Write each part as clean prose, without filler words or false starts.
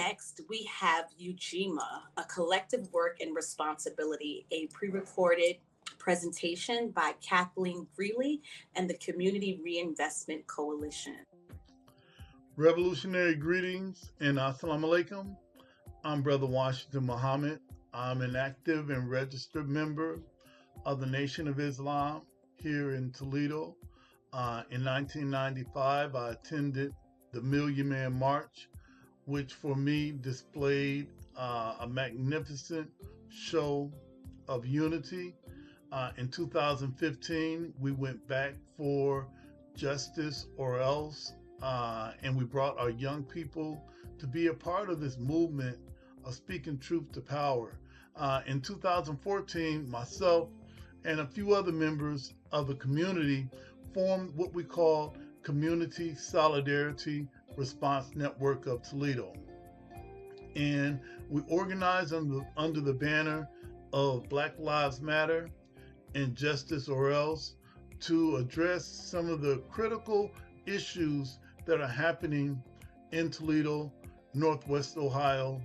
next, we have Ujima, a collective work and responsibility, a pre-recorded presentation by Kathleen Greely and the Community Reinvestment Coalition. Revolutionary greetings and assalamu alaikum. I'm Brother Washington Muhammad. I'm an active and registered member of the Nation of Islam here in Toledo. In 1995, I attended the Million Man March, which for me displayed a magnificent show of unity. In 2015, we went back for justice or else, and we brought our young people to be a part of this movement of speaking truth to power. In 2014, myself and a few other members of the community formed what we call Community Solidarity Response Network of Toledo. And we organized under the banner of Black Lives Matter and Justice or Else to address some of the critical issues that are happening in Toledo, Northwest Ohio,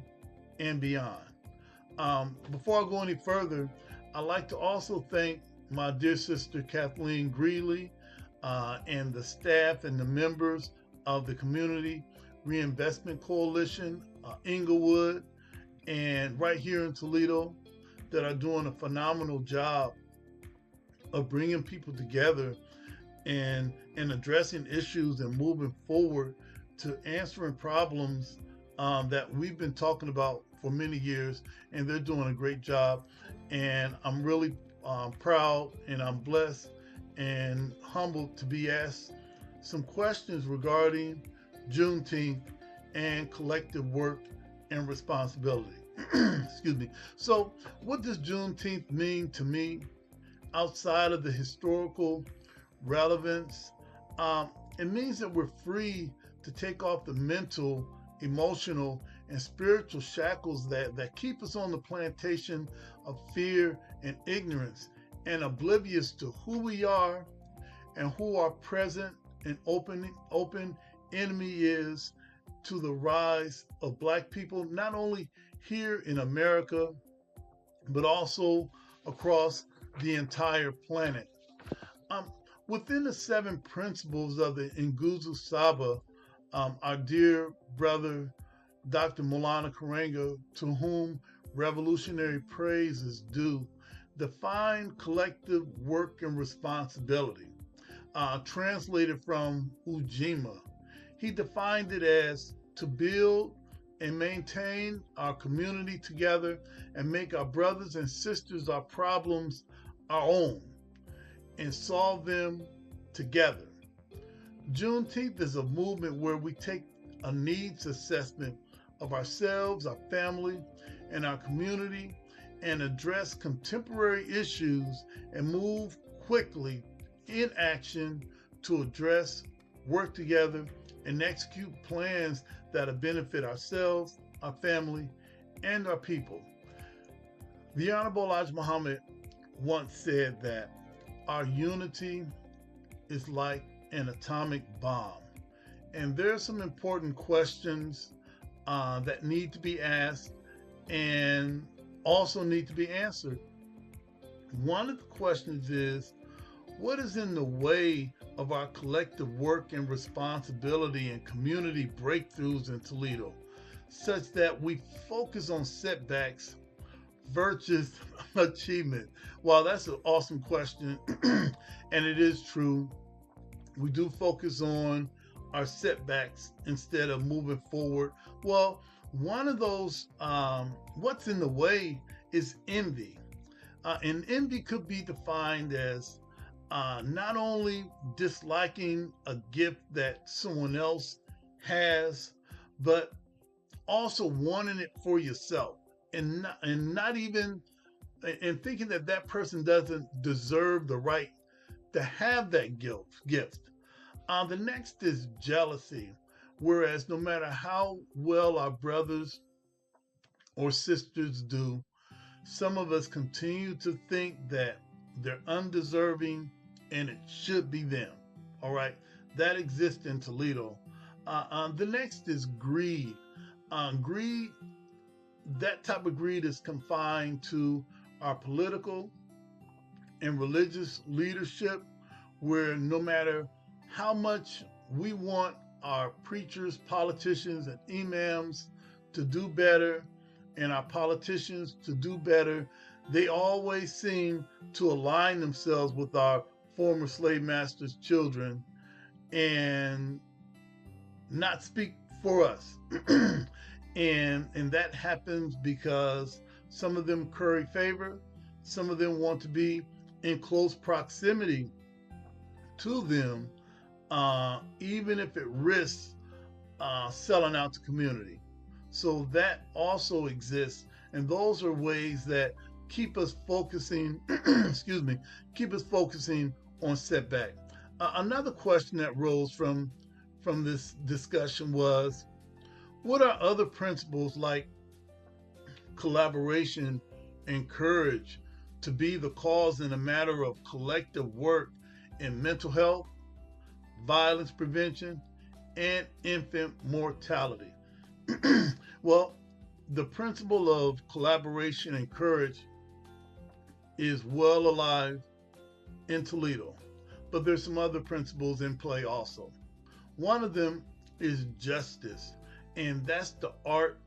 and beyond. Before I go any further, I'd like to also thank my dear sister Kathleen Greely and the staff and the members of the Community Reinvestment Coalition, Inglewood, and right here in Toledo, that are doing a phenomenal job of bringing people together and addressing issues and moving forward to answering problems that we've been talking about for many years, and they're doing a great job. And I'm really proud and I'm blessed and humbled to be asked some questions regarding Juneteenth and collective work and responsibility. Excuse me. So what does Juneteenth mean to me outside of the historical relevance? It means that we're free to take off the mental, emotional, and spiritual shackles that keep us on the plantation of fear and ignorance and oblivious to who we are and who our present and open enemy is to the rise of Black people, not only here in America, but also across the entire planet. Within the 7 principles of the Nguzo Saba, our dear brother, Dr. Maulana Karenga, to whom revolutionary praise is due, define collective work and responsibility. Translated from Ujima, he defined it as to build and maintain our community together and make our brothers and sisters, our problems, our own, and solve them together. Juneteenth is a movement where we take a needs assessment of ourselves, our family, and our community, and address contemporary issues and move quickly in action to address, work together, and execute plans that'll benefit ourselves, our family, and our people. The Honorable Elijah Muhammad once said that our unity is like an atomic bomb. And there are some important questions that need to be asked and also need to be answered. One of the questions is, what is in the way of our collective work and responsibility and community breakthroughs in Toledo, such that we focus on setbacks versus achievement? Well, that's an awesome question, and it is true. We do focus on our setbacks instead of moving forward. Well, one of those, what's in the way is envy. And envy could be defined as not only disliking a gift that someone else has, but also wanting it for yourself, and not even and thinking that that person doesn't deserve the right to have that gift. The next is jealousy, whereas no matter how well our brothers or sisters do, some of us continue to think that they're undeserving and it should be them. All right, that exists in Toledo. The next is greed. Greed, that type of greed is confined to our political and religious leadership, where no matter how much we want our preachers, politicians, and imams to do better, and our politicians to do better, they always seem to align themselves with our former slave masters' children and not speak for us. And that happens because some of them curry favor, some of them want to be in close proximity to them, even if it risks selling out the community. So that also exists, and those are ways that keep us focusing. excuse me, keep us focusing on setback. Another question that rose from this discussion was, what are other principles like collaboration and courage to be the cause in a matter of collective work in mental health, violence prevention, and infant mortality? Well, the principle of collaboration and courage is well alive in Toledo, but there's some other principles in play also. One of them is justice, and that's the art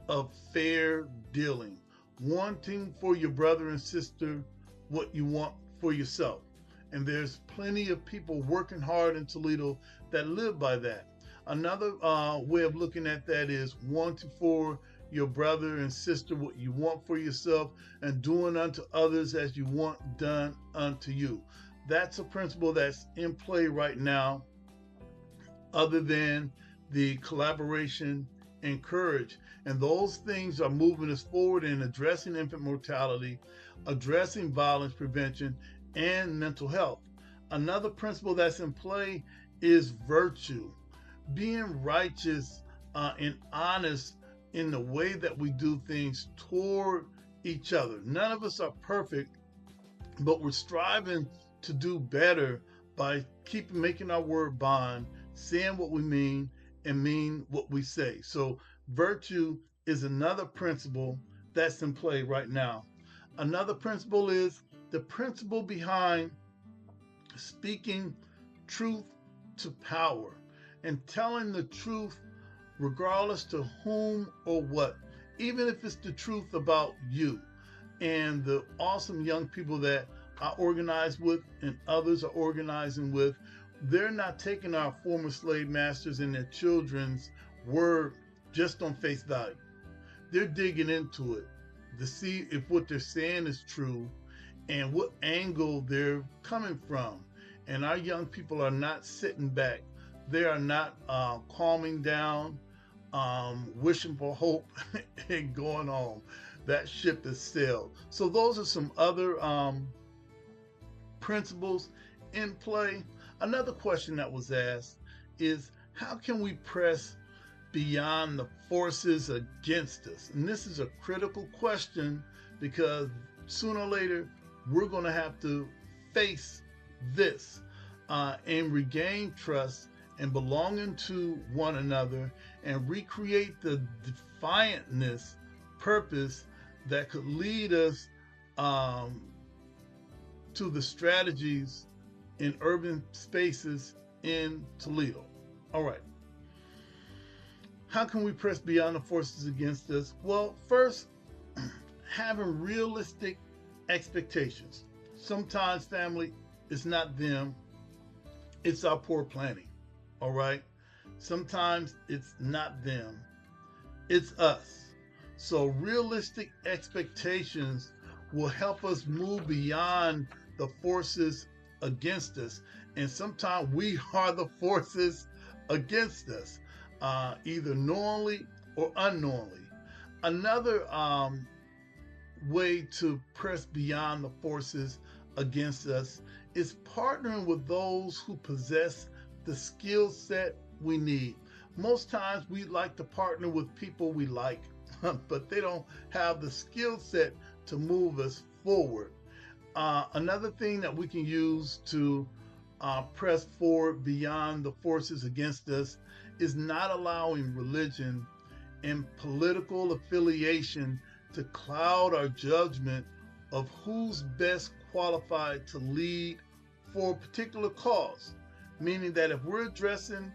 of fair dealing, wanting for your brother and sister what you want for yourself. And there's plenty of people working hard in Toledo that live by that. Another way of looking at that is wanting for your brother and sister what you want for yourself, and doing unto others as you want done unto you. That's a principle that's in play right now, other than the collaboration and courage. And those things are moving us forward in addressing infant mortality, addressing violence prevention, and mental health. Another principle that's in play is virtue, being righteous and honest in the way that we do things toward each other. None of us are perfect, but we're striving to do better by making our word bond, saying what we mean, and mean what we say. So virtue is another principle that's in play right now. Another principle is the principle behind speaking truth to power and telling the truth regardless to whom or what, even if it's the truth about you. And the awesome young people that I organize with and others are organizing with, they're not taking our former slave masters and their children's word just on face value. They're digging into it to see if what they're saying is true and what angle they're coming from. And our young people are not sitting back. They are not calming down, wishing for hope and going home. That ship has sailed. So those are some other principles in play. Another question that was asked is, how can we press beyond the forces against us? And this is a critical question, because sooner or later we're going to have to face this and regain trust and belonging to one another, and recreate the defiantness, purpose that could lead us to the strategies in urban spaces in Toledo. All right. How can we press beyond the forces against us? Well, first, having realistic expectations. Sometimes, family, it's not them, it's our poor planning. All right. Sometimes it's not them, it's us. So realistic expectations will help us move beyond the forces against us. And sometimes we are the forces against us, either knowingly or unknowingly. Another way to press beyond the forces against us is partnering with those who possess the skill set we need. Most times we like to partner with people we like, but they don't have the skill set to move us forward. Another thing that we can use to press forward beyond the forces against us is not allowing religion and political affiliation to cloud our judgment of who's best qualified to lead for a particular cause. Meaning that if we're addressing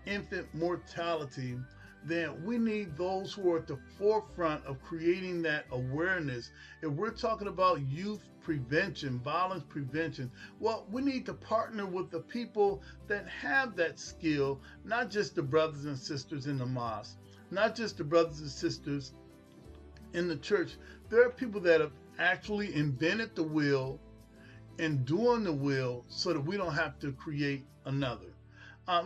infant mortality, then we need those who are at the forefront of creating that awareness. If we're talking about youth prevention, violence prevention, well, we need to partner with the people that have that skill, not just the brothers and sisters in the mosque, not just the brothers and sisters in the church. There are people that have actually invented the will and doing the will so that we don't have to create another.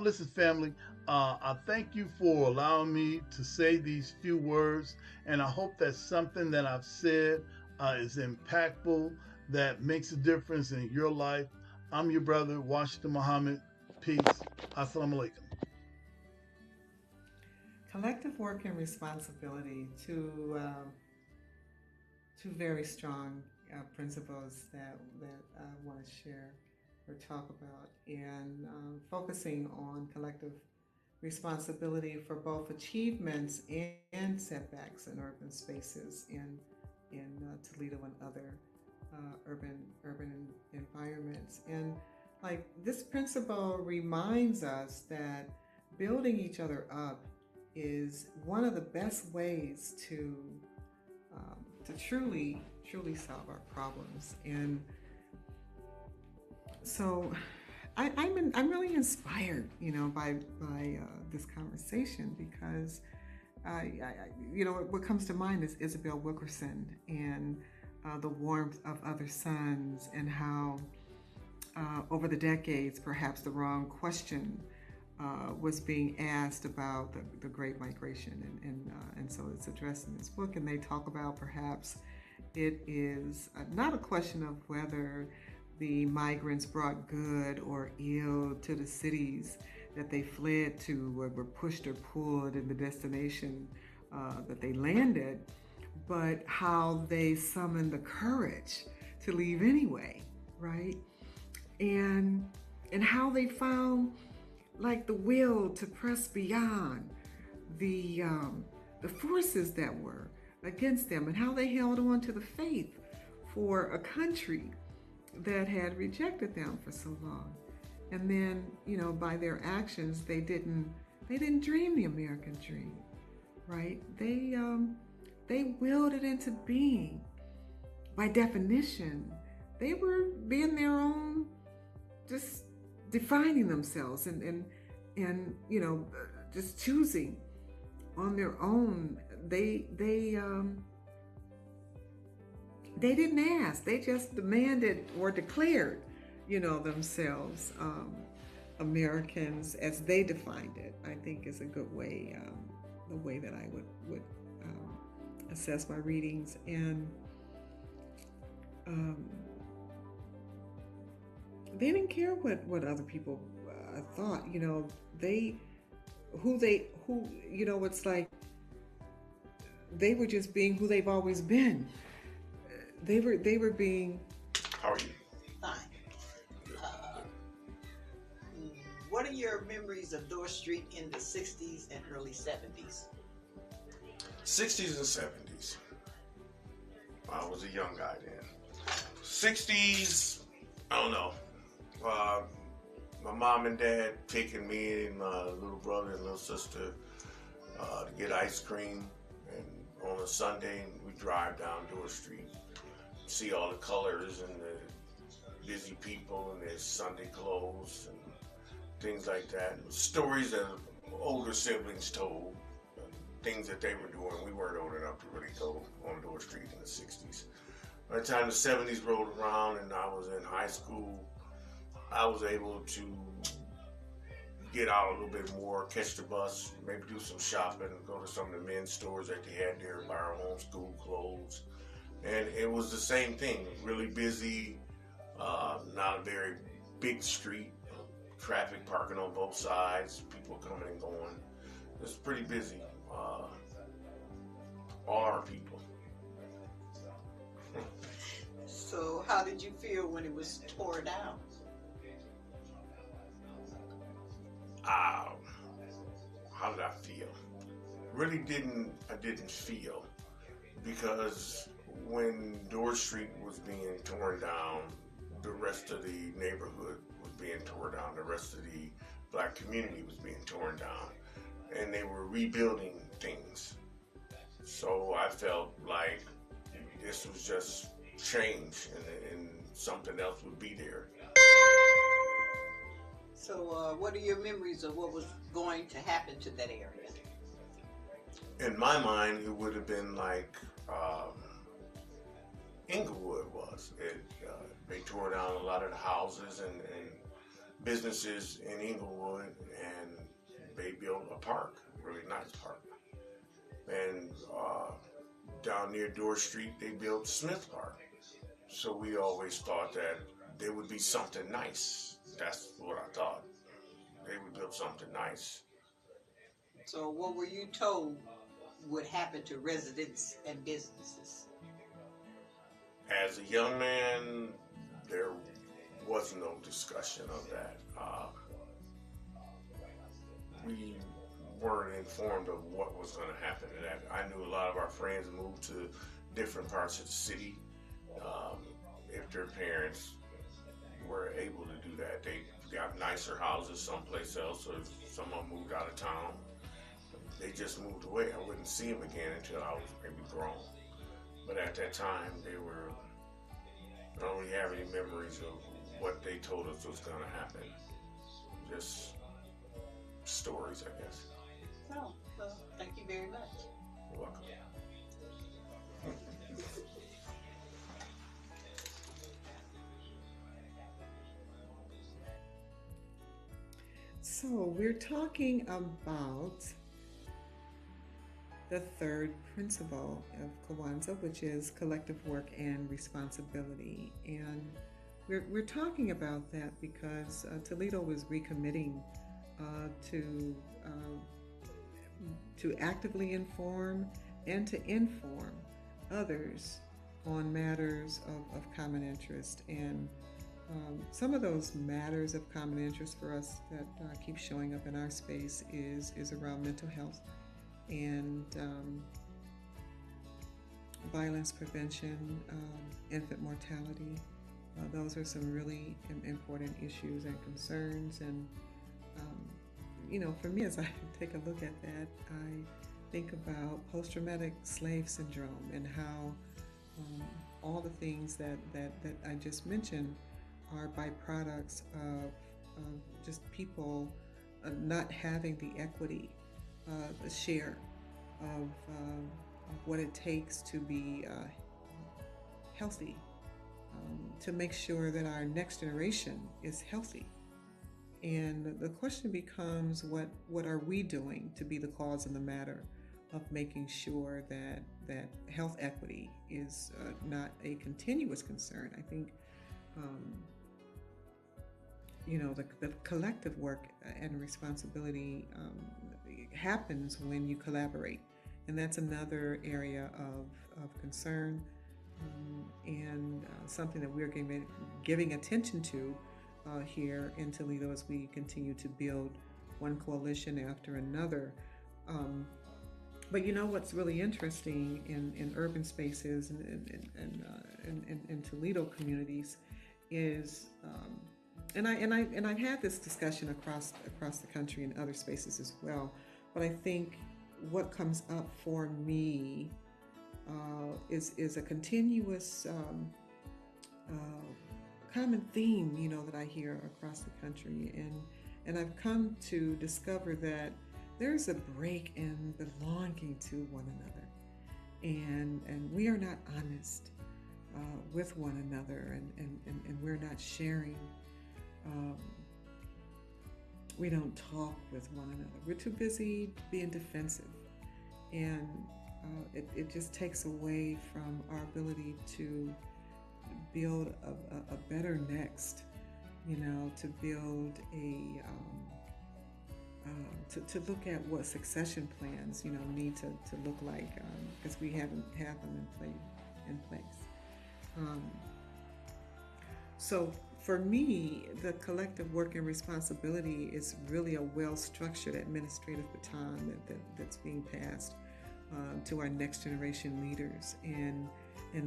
Listen, family, I thank you for allowing me to say these few words, and I hope that something that I've said is impactful, that makes a difference in your life. I'm your brother, Washington Muhammad. Peace. Assalamu alaikum. Collective work and responsibility, two very strong principles that I want to share or talk about, and focusing on collective responsibility for both achievements and setbacks in urban spaces in Toledo and other urban environments. And like this principle reminds us that building each other up is one of the best ways to truly solve our problems. And so I'm really inspired, by this conversation, because what comes to mind is Isabel Wilkerson and the warmth of other suns, and how over the decades, perhaps the wrong question was being asked about the Great Migration, and so it's addressed in this book, and they talk about perhaps it is not a question of whether the migrants brought good or ill to the cities that they fled to, or were pushed or pulled in the destination that they landed, but how they summoned the courage to leave anyway, right? And how they found like the will to press beyond the forces that were against them, and how they held on to the faith for a country that had rejected them for so long. And then, by their actions, they didn't dream the American dream, right? They willed it into being. By definition, they were being their own, just defining themselves and just choosing on their own. They didn't ask. They just demanded or declared, themselves Americans as they defined it. I think is a good way, the way that I would assess my readings. And they didn't care what other people thought. It's like they were just being who they've always been. They were being. How are you? Fine. What are your memories of Dorr Street in the 60s and early 70s? 60s and 70s. I was a young guy then. 60s, I don't know. My mom and dad taking me and my little brother and little sister to get ice cream. And on a Sunday, we drive down Dorr Street, see all the colors and the busy people and their Sunday clothes and things like that. Stories that older siblings told, things that they were doing. We weren't old enough to really go on Dorr Street in the 60s. By the time the 70s rolled around and I was in high school, I was able to get out a little bit more, catch the bus, maybe do some shopping, go to some of the men's stores that they had there, buy our own school clothes. And it was the same thing, really busy, not a very big street, traffic parking on both sides, people coming and going. It was pretty busy. All our people. So how did you feel when it was tore down? How did I feel? really didn't feel, because when Door Street was being torn down, the rest of the neighborhood was being torn down, the rest of the black community was being torn down, and they were rebuilding things. So I felt like this was just change, and something else would be there. So, what are your memories of what was going to happen to that area? In my mind, it would have been like Inglewood was. They tore down a lot of the houses and businesses in Inglewood, and they built a park, really nice park. And down near Door Street, they built Smith Park. So we always thought that there would be something nice. That's what I thought. They would build something nice. So, what were you told would happen to residents and businesses? As a young man, there was no discussion of that. We weren't informed of what was going to happen to that. I knew a lot of our friends moved to different parts of the city. If their parents were able to do that, they got nicer houses someplace else, or someone moved out of town. They just moved away. I wouldn't see them again until I was maybe grown. But at that time, I don't really have any memories of what they told us was going to happen. Just stories, I guess. Oh, well, thank you very much. You're welcome. So we're talking about the third principle of Kwanzaa, which is collective work and responsibility. And we're talking about that because Toledo was recommitting to actively inform and to inform others on matters of common interest. And some of those matters of common interest for us that keep showing up in our space is around mental health and violence prevention, infant mortality. Those are some really important issues and concerns. And, for me, as I take a look at that, I think about post-traumatic slave syndrome and how all the things that I just mentioned are byproducts of just people not having the equity, the share of what it takes to be healthy, to make sure that our next generation is healthy. And the question becomes, what are we doing to be the cause in the matter of making sure that health equity is not a continuous concern? I think the collective work and responsibility happens when you collaborate, and that's another area of concern and something that we're giving attention to here in Toledo as we continue to build one coalition after another. But what's really interesting in urban spaces and in Toledo communities is, and I've had this discussion across the country in other spaces as well. But I think what comes up for me is a continuous common theme, that I hear across the country, and I've come to discover that there's a break in belonging to one another, and we are not honest with one another, and we're not sharing. We don't talk with one another. We're too busy being defensive, and it just takes away from our ability to build a better next, to build to look at what succession plans, need to look like, because we haven't had them in place. So for me, the collective work and responsibility is really a well-structured administrative baton that's being passed to our next generation leaders, and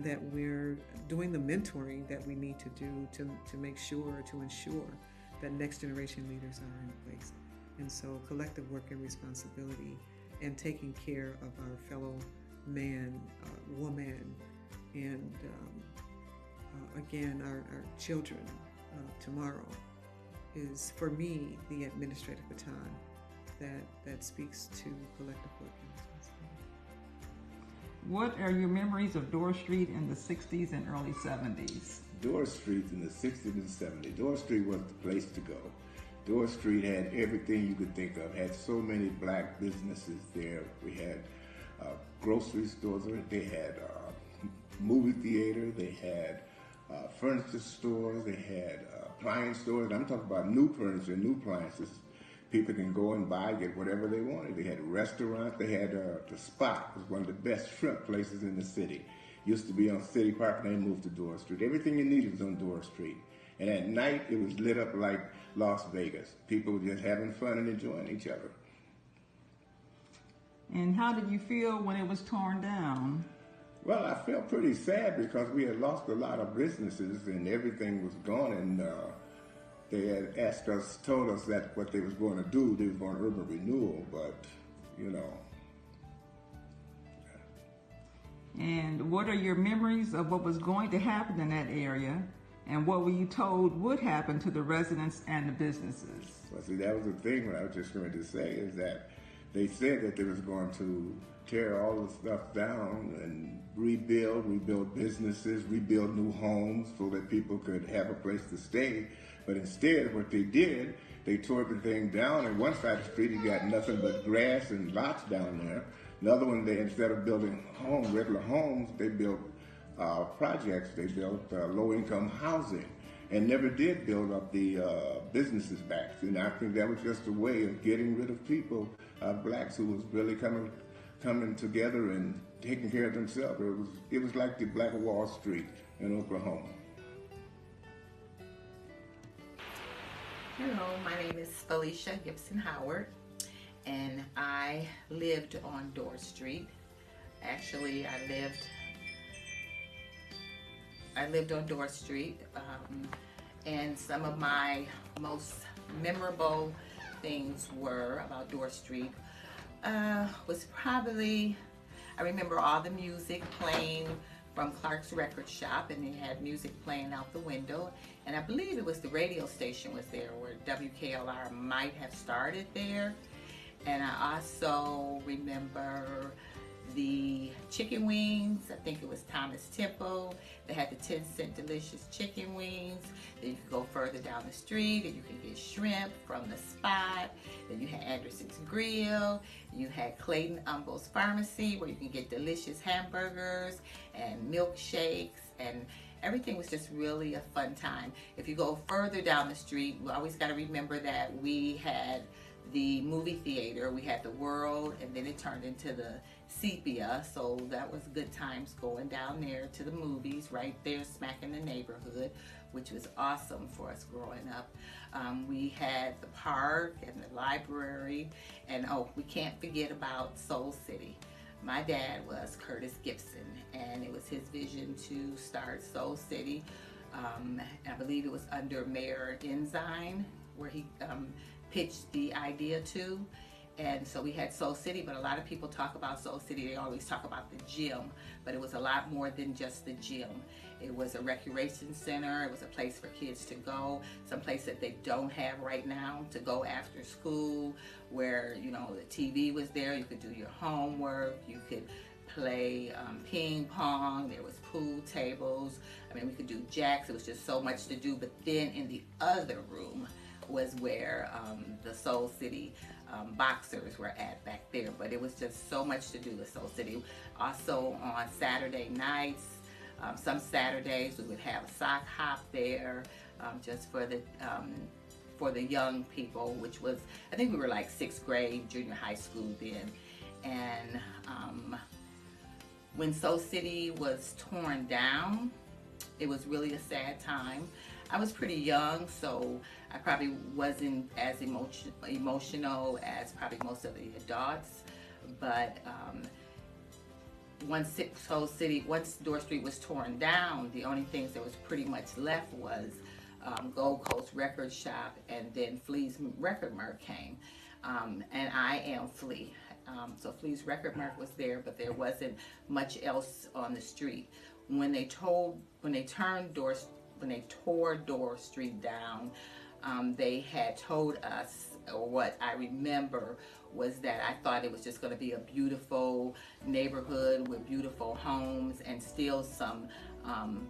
that we're doing the mentoring that we need to do to make sure, to ensure that next generation leaders are in place. And so collective work and responsibility and taking care of our fellow man, woman, and again, our children tomorrow is, for me, the administrative baton that speaks to collective work and responsibility. What are your memories of Dorr Street in the 60s and early 70s? Dorr Street in the 60s and 70s. Dorr Street was the place to go. Dorr Street had everything you could think of. Had so many black businesses there. We had grocery stores. They had movie theater. They had furniture stores. They had appliance stores. I'm talking about new furniture, new appliances. People can go and buy, get whatever they wanted. They had restaurants. They had the Spot, was one of the best shrimp places in the city. Used to be on City Park, and they moved to Dorr Street. Everything you needed was on Dorr Street. And at night, it was lit up like Las Vegas. People were just having fun and enjoying each other. And how did you feel when it was torn down? Well, I felt pretty sad because we had lost a lot of businesses and everything was gone, and they had told us that what they was going to do, they was going to urban renewal, but, you know. And what are your memories of what was going to happen in that area? And what were you told would happen to the residents and the businesses? Well, see, that was the thing what I was just going to say, is that they said that they was going to tear all the stuff down and rebuild businesses, rebuild new homes so that people could have a place to stay. But instead, what they did, they tore everything down, and one side of the street, you got nothing but grass and lots down there. Another one, they, instead of building regular homes, they built projects. They built low-income housing and never did build up the businesses back. And I think that was just a way of getting rid of people, blacks who was really coming together and taking care of themselves. It was like the Black Wall Street in Oklahoma. Hello, my name is Felicia Gibson Howard, and I lived on Dorr Street. Actually, I lived on Dorr Street, and some of my most memorable things were about Dorr Street was probably, I remember all the music playing from Clark's record shop, and they had music playing out the window, and I believe it was the radio station was there where WKLR might have started there. And I also remember the chicken wings. I think it was Thomas Temple. They had the 10-cent delicious chicken wings. Then you could go further down the street and you could get shrimp from the Spot. Then you had Anderson's Grill. You had Clayton Umble's Pharmacy where you can get delicious hamburgers and milkshakes, and everything was just really a fun time. If you go further down the street, we always got to remember that we had the movie theater, we had the World, and then it turned into the Sepia, so that was good times going down there to the movies right there smack in the neighborhood, which was awesome for us growing up. We had the park and the library, and oh, we can't forget about Soul City. My dad was Curtis Gibson, and it was his vision to start Soul City. I believe it was under Mayor Ensign where he pitched the idea to. And so we had Soul City, but a lot of people talk about Soul City, they always talk about the gym, but it was a lot more than just the gym. It was a recreation center, it was a place for kids to go, some place that they don't have right now to go after school, where, you know, the TV was there, you could do your homework, you could play ping pong, there was pool tables, I mean, we could do jacks, it was just so much to do. But then in the other room was where the Soul City boxers were at back there, but it was just so much to do with Soul City. Also on Saturday nights, some Saturdays we would have a sock hop there, just for the young people, which was, I think we were like 6th grade, junior high school then. And when Soul City was torn down, it was really a sad time. I was pretty young, so I probably wasn't as emotional as probably most of the adults. But once Door Street was torn down, the only things that was pretty much left was Gold Coast Record Shop, and then Flea's Record Mart came. And I am Flea. So Flea's Record Mart was there, but there wasn't much else on the street. When they tore Door Street down, they had told us, or what I remember was that I thought it was just going to be a beautiful neighborhood with beautiful homes and still some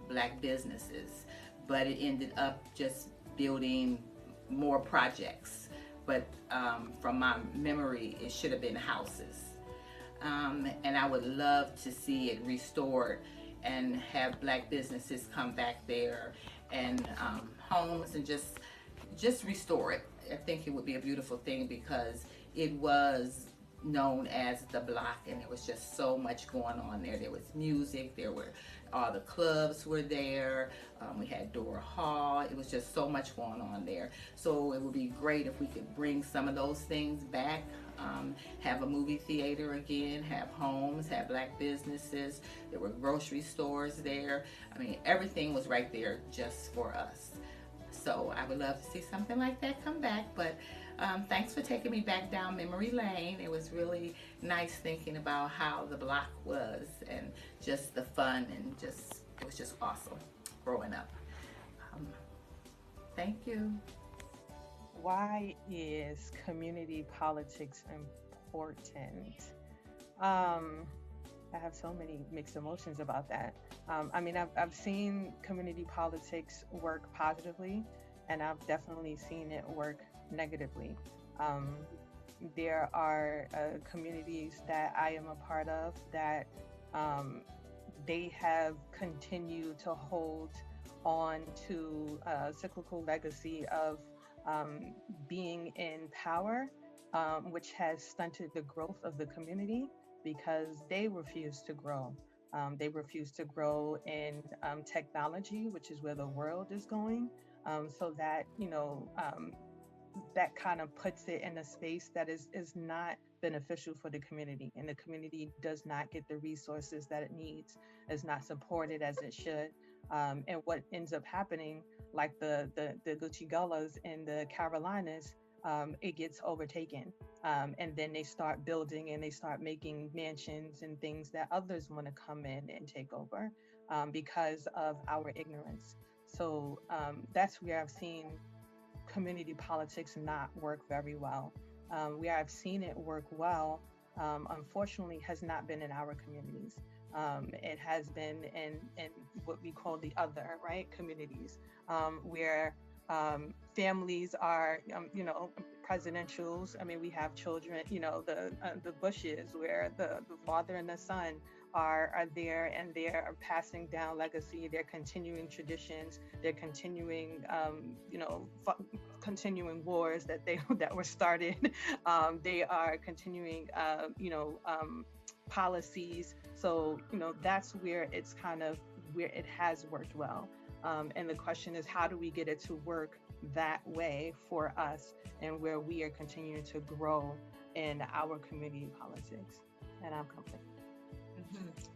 black businesses. But it ended up just building more projects. But from my memory, it should have been houses. And I would love to see it restored and have black businesses come back there and homes, and just restore it. I think it would be a beautiful thing because it was known as the block, and there was just so much going on there. There was music, all the clubs were there, we had Dora Hall. It was just so much going on there. So it would be great if we could bring some of those things back, have a movie theater again, have homes, have black businesses. There were grocery stores there. I mean, everything was right there just for us. So I would love to see something like that come back. But thanks for taking me back down memory lane. It was really nice thinking about how the block was and just the fun, and it was just awesome growing up. Thank you. Why is community politics important? I have so many mixed emotions about that. I mean, I've seen community politics work positively, and I've definitely seen it work negatively. There are communities that I am a part of that they have continued to hold on to a cyclical legacy of being in power, which has stunted the growth of the community because they refuse to grow. They refuse to grow in technology, which is where the world is going. So that, that kind of puts it in a space that is not beneficial for the community, and the community does not get the resources that it needs, is not supported as it should. And what ends up happening, like the Gucci Gullas in the Carolinas, it gets overtaken. And then they start building and they start making mansions and things that others want to come in and take over because of our ignorance. So that's where I've seen community politics not work very well. Where I've seen it work well, unfortunately, has not been in our communities. It has been in what we call the other, right, communities, where families are, presidentials. I mean, we have children, the Bushes, where the father and the son are there, and they're passing down legacy. They're continuing traditions. They're continuing, continuing wars that were started. They are continuing, policies. So, that's where it's kind of where it has worked well. And the question is, how do we get it to work that way for us, and where we are continuing to grow in our community politics? And I'm complete. Mm-hmm.